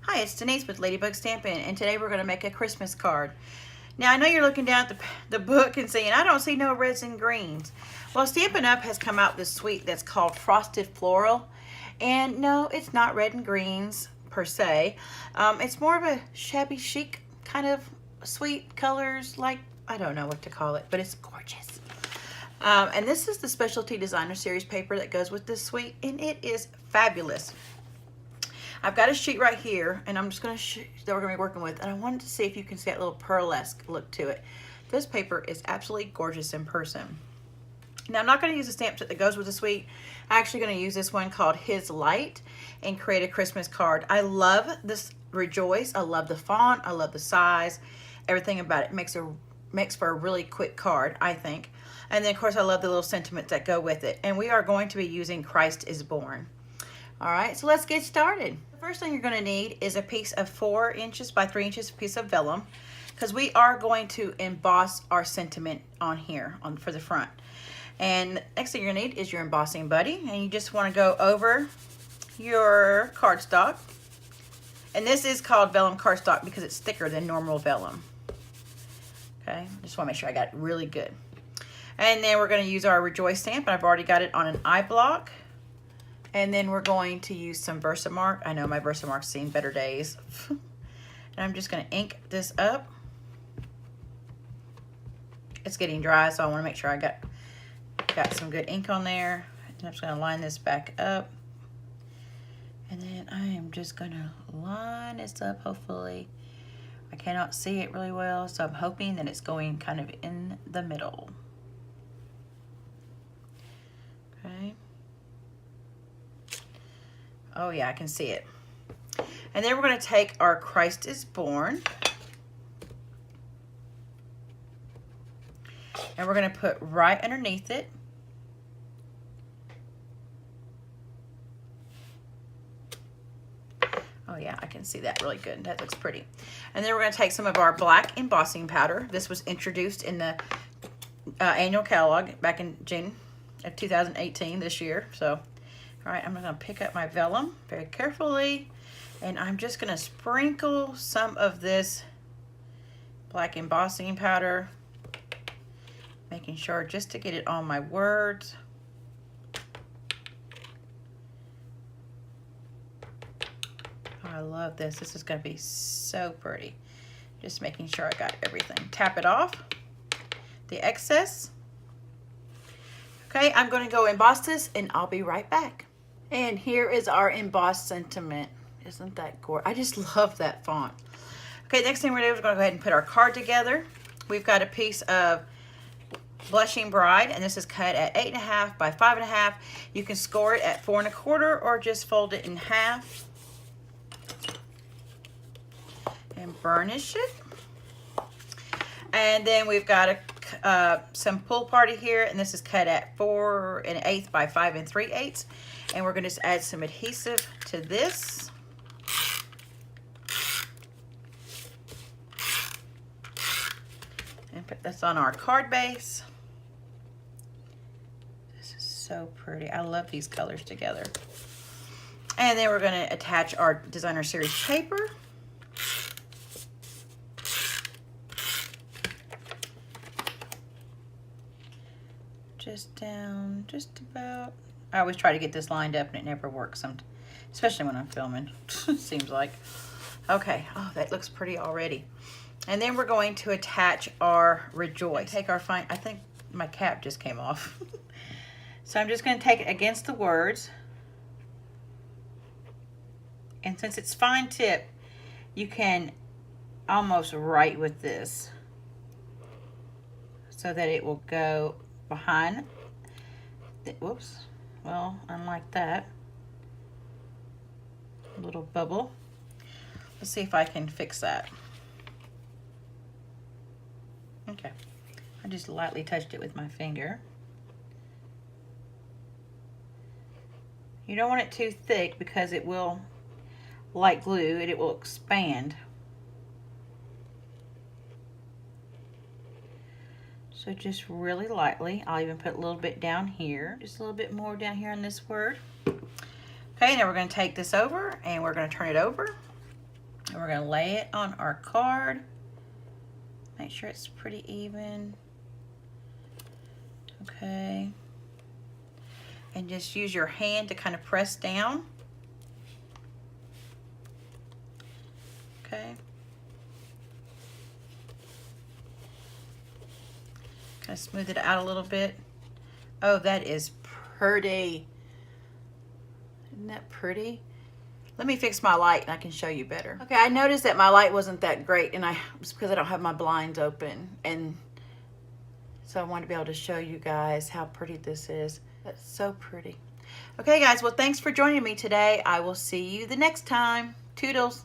Hi, it's Denise with Ladybug Stampin', and today we're going to make a Christmas card. Now, I know you're looking down at the book and saying, I don't see no reds and greens. Well, Stampin' Up! Has come out with this suite that's called Frosted Floral, and no, it's not red and greens per se. It's more of a shabby chic kind of sweet colors, like, I don't know what to call it, but it's gorgeous. And this is the Specialty Designer Series paper that goes with this suite, and it is fabulous. I've got a sheet right here, and I'm just going to that we're going to be working with, and I wanted to see if you can see that little pearlesque look to it. This paper is absolutely gorgeous in person. Now, I'm not going to use the stamp set that goes with the suite. I'm actually going to use this one called His Light and create a Christmas card. I love this Rejoice. I love the font. I love the size. Everything about it makes for a really quick card, I think. And then, of course, I love the little sentiments that go with it. And we are going to be using Christ is Born. All right, so let's get started. The first thing you're going to need is a piece of 4 inches by 3 inches piece of vellum, because we are going to emboss our sentiment on here for the front. And next thing you're going to need is your embossing buddy, and you just want to go over your cardstock. And this is called vellum cardstock because it's thicker than normal vellum. Okay, just want to make sure I got it really good. And then we're going to use our Rejoice stamp, and I've already got it on an eye block. And then we're going to use some Versamark. I know my Versamark's seen better days. And I'm just going to ink this up. It's getting dry, so I want to make sure I got some good ink on there. And I'm just going to line this back up. And then I am just going to line this up, hopefully. I cannot see it really well, so I'm hoping that it's going kind of in the middle. Okay. Oh yeah, I can see it. And then we're going to take our Christ is Born. And we're going to put right underneath it. Oh yeah, I can see that really good. That looks pretty. And then we're going to take some of our black embossing powder. This was introduced in the annual catalog back in June of 2018, this year. So all right, I'm going to pick up my vellum very carefully, and I'm just going to sprinkle some of this black embossing powder, making sure just to get it on my words. Oh, I love this. This is going to be so pretty. Just making sure I got everything. Tap it off, the excess. Okay, I'm going to go emboss this, and I'll be right back. And here is our embossed sentiment. Isn't that gorgeous? I just love that font. Okay, next thing we're going to do is go ahead and put our card together. We've got a piece of Blushing Bride, and this is cut at 8.5 by 5.5. You can score it at 4 1/4 or just fold it in half and burnish it. And then we've got some Pull Party here, and this is cut at 4 1/8 by 5 3/8. And we're going to just add some adhesive to this. And put this on our card base. This is so pretty. I love these colors together. And then we're going to attach our Designer Series paper. Just down, just about. I always try to get this lined up and it never works, especially when I'm filming, seems like. Okay, oh, that looks pretty already. And then we're going to attach our Rejoice. Take our fine, I think my cap just came off. So I'm just going to take it against the words. And since it's fine tip, you can almost write with this so that it will go behind. Whoops. Well, unlike that, a little bubble. Let's see if I can fix that. Okay, I just lightly touched it with my finger. You don't want it too thick because it will, like glue, it will expand. So just really lightly. I'll even put a little bit down here. Just a little bit more down here on this word. Okay, now we're going to take this over and we're going to turn it over. And we're going to lay it on our card. Make sure it's pretty even. Okay. And just use your hand to kind of press down. Okay. Kind of smooth it out a little bit. Oh, that is pretty. Isn't that pretty? Let me fix my light and I can show you better. Okay, I noticed that my light wasn't that great, and it's because I don't have my blinds open, and so I wanted to be able to show you guys how pretty this is. That's so pretty. Okay guys, well thanks for joining me today. I will see you the next time. Toodles.